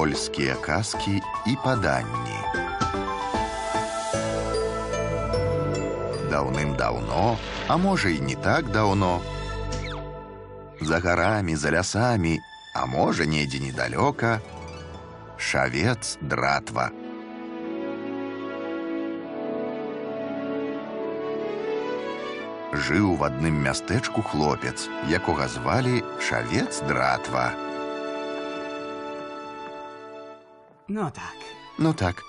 Польскія казкі і паданні. Даўным-даўно, а можа і не так даўно, за гарамі, за лясамі, а можа недзе недалёка, шавец Дратва. Жыў в адным мястэчку хлопец, якога звалі Шавец Дратва. Ну так.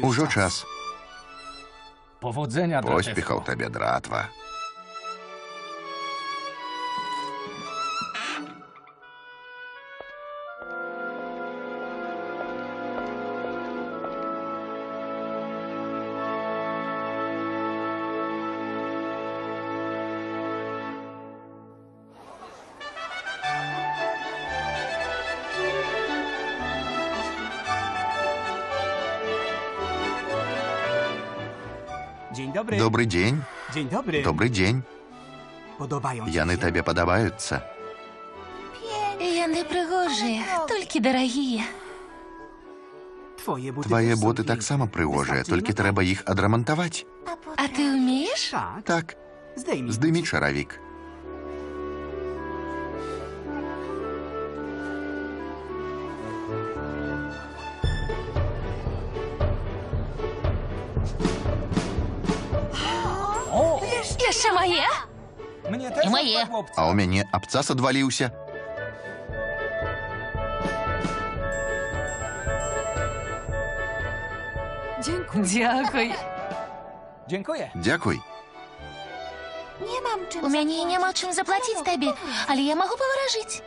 Ужо час. Поспехаў табе, Дратва. Добрый дзень. Добрый дзень. Яны табе падабаюцца? Яны прыгожыя, толькі дарагія. Твае боты таксама прыгожыя, толькі трэба іх адрамантаваць. А ты ўмееш? Так. Здымі чаравік. Яшчэ мае? І мае. А ў мяне абцас адваліўся. Дзякуй. Дзякуй. У мяне няма чым заплаціць табе, але я магу паваражыць.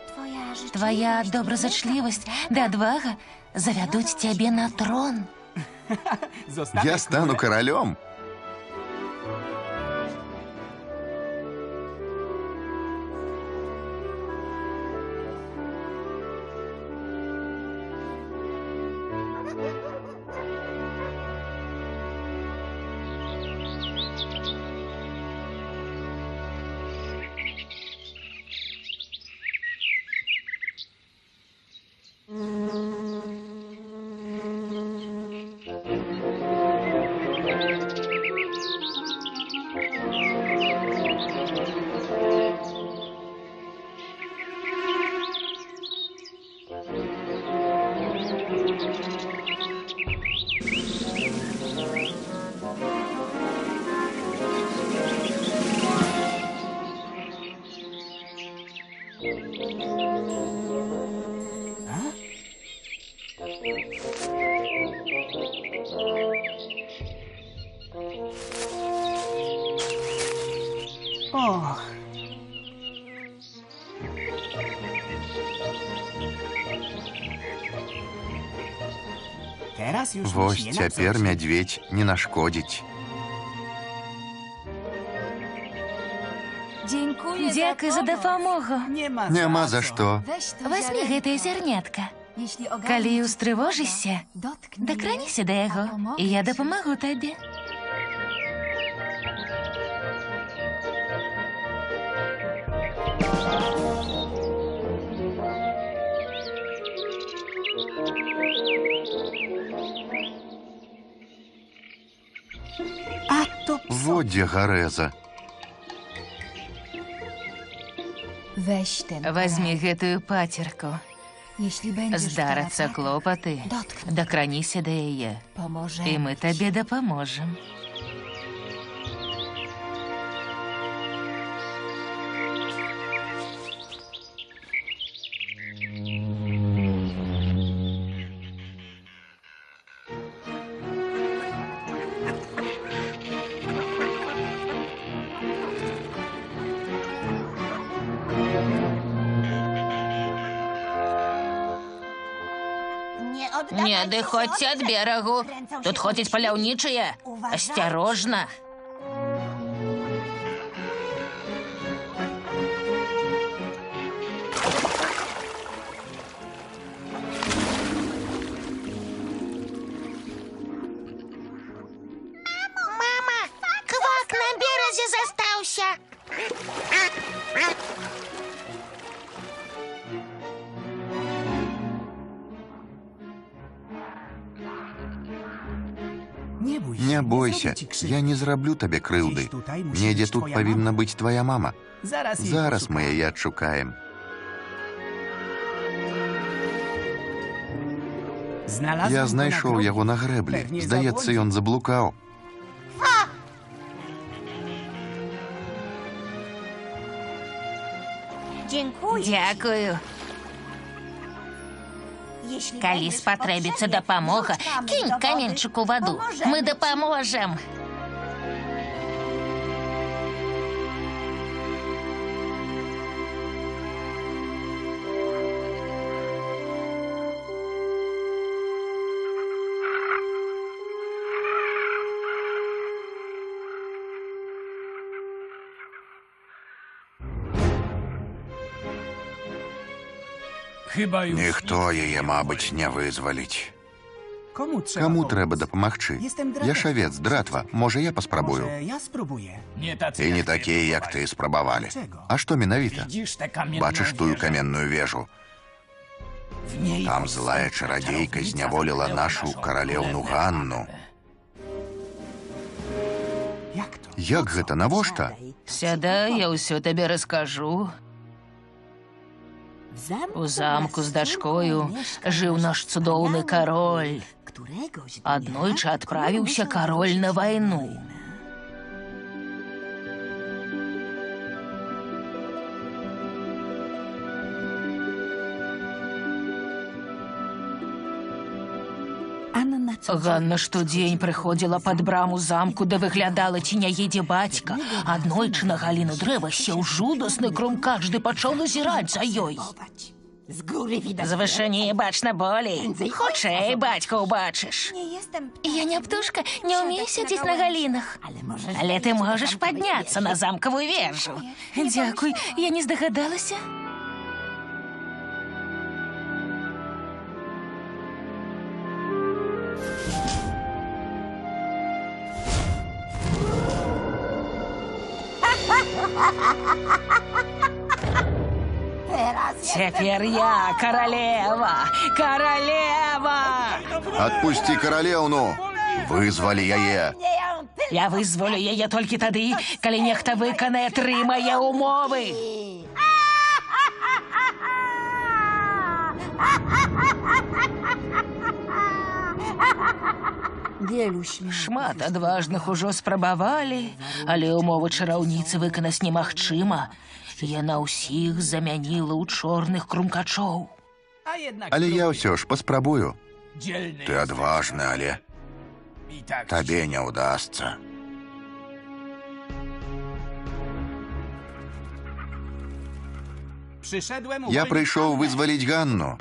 Твая добразычлівасць ды адвага завядуць цябе на трон. Я стану каралём. Вось цяпер мядзведзь не нашкодзіць. Дзякуй за дапамогу. Няма за што. Вазьмі гэтае зярнятка. Калі ўстрывожышся, дакраніся да яго, і я дапамагу табе. Во дзе гарэза. Вазьмі гэтую пацерку. Здарацца клопаты, дакраніся да яе, і мы табе дапаможам. Не адыходзьце ад берагу. Тут ходзяць паляўнічыя. Асцярожна. Мама, квак на березе застаўся. Не бойся, я не зраблю табе крыўды. Недзе тут павінна быць твая мама. Зараз мы яе адшукаем. Я знайшоў яго на грэблі. Здаецца, ён заблукаў. Дякую. Калі спатрэбіцца дапамога, кінь каменьчык у ваду. Мы дапаможам. Ніхто яе, мабыць, не вызваліць. Каму трэба дапамагчы? Я шавец, дратва. Можа, я паспрабую? І не такія, як ты, спрабавалі. А што менавіта? Бачыш тую каменную вежу? Там злая чарадзейка зняволіла нашу каралеўну Ганну. Як гэта, навошта? Сядай, я ўсё табе раскажу. У замку з дачкою жыў наш цудоўны кароль. Аднойчы адправіўся кароль на вайну. Ганна штодзень прыходзіла пад браму замку, да выглядала, ці не едзе бацька. Аднойчы на галіну дрэва сеў жудасны крумкач, ды пачаў назіраць за ёй. З вышыні бачна болей. Хутчэй, бацька, убачыш. Я не птушка, не ўмею сядзець на галінах. Але ты можаш падняцца на замкавую вежу. Дзякуй, я не здагадалася. Цяпер я каралева! Каралева! Адпусці каралеўну! Вызвалі яе! Я вызволю яе толькі тады, калі нехта выканае 3 мае умовы. Шмат адважных ужо спрабавалі, але умовы чараўніцы выканаць немагчыма. Яна ўсіх замяніла ў чорных крумкачоў. Але я ўсё ж паспрабую. Ты адважны, але табе не ўдасца. Я прыйшоў вызваліць Ганну.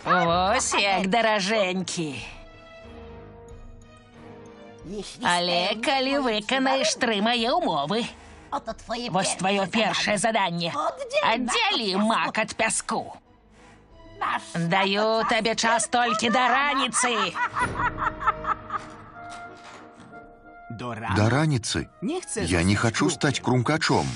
Вось як, даражэнькі. Але калі выканаеш 3 мае умовы, вось твоё першае заданне. Аддзялі мак ад пяску. Даю табе час толькі да раніцы. Да раніцы? Я не хачу стаць крумкачом.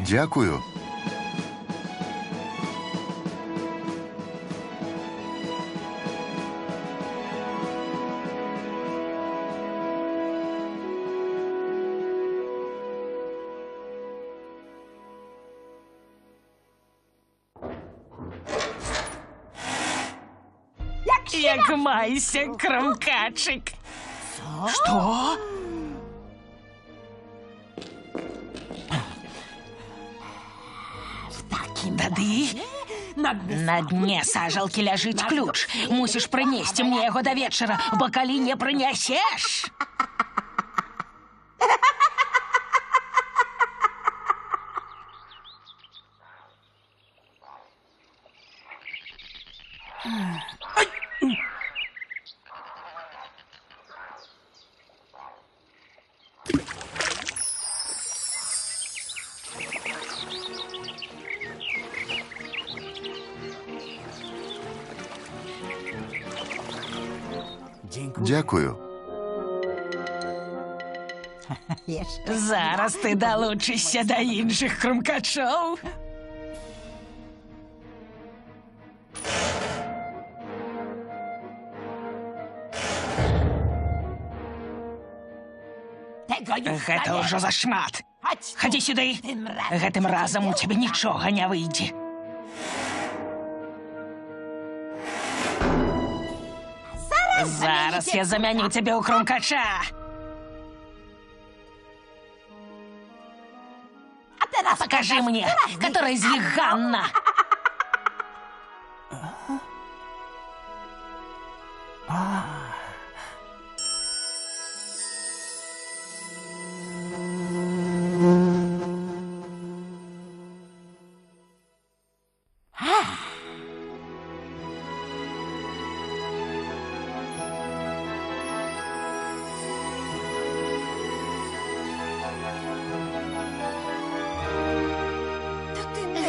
Дякую. Як майся, крумкачык. Што? Тады на дне сажалкі ляжыць ключ. Мусіш прынесці мне яго да вечара, бо калі не прынясеш... Дякую. Зараз ти долучишся до інших крумкачов. Гэта ўжо зашмат. Хадзі сюды. Гэтым разам у цябе нічога не выйдзе. Зараз я замяню цябе ў крумкача. Покажи мне, которая из них Ганна.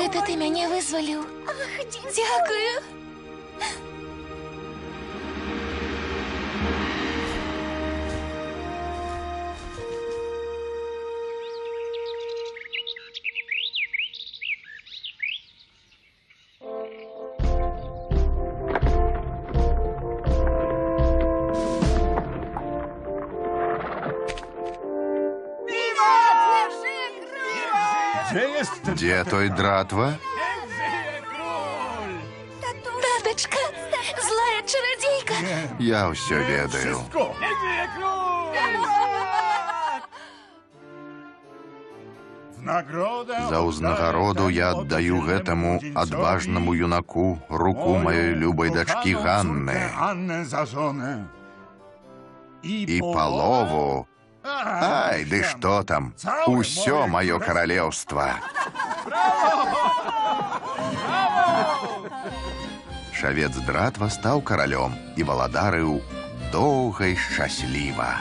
Гэта ты мяне вызваліў. Дзякую. Где той дратва? Татачка, злая чародейка. Я ўсё ведаю. За ўзнагароду я аддаю гэтаму адважнаму юнаку руку маёй любой дачкі Ганны. І палову. Ай, ды што там? Усё маё каралеўства. Шавец Дратва стаў каралём і валадарыў доўга і шчасліва.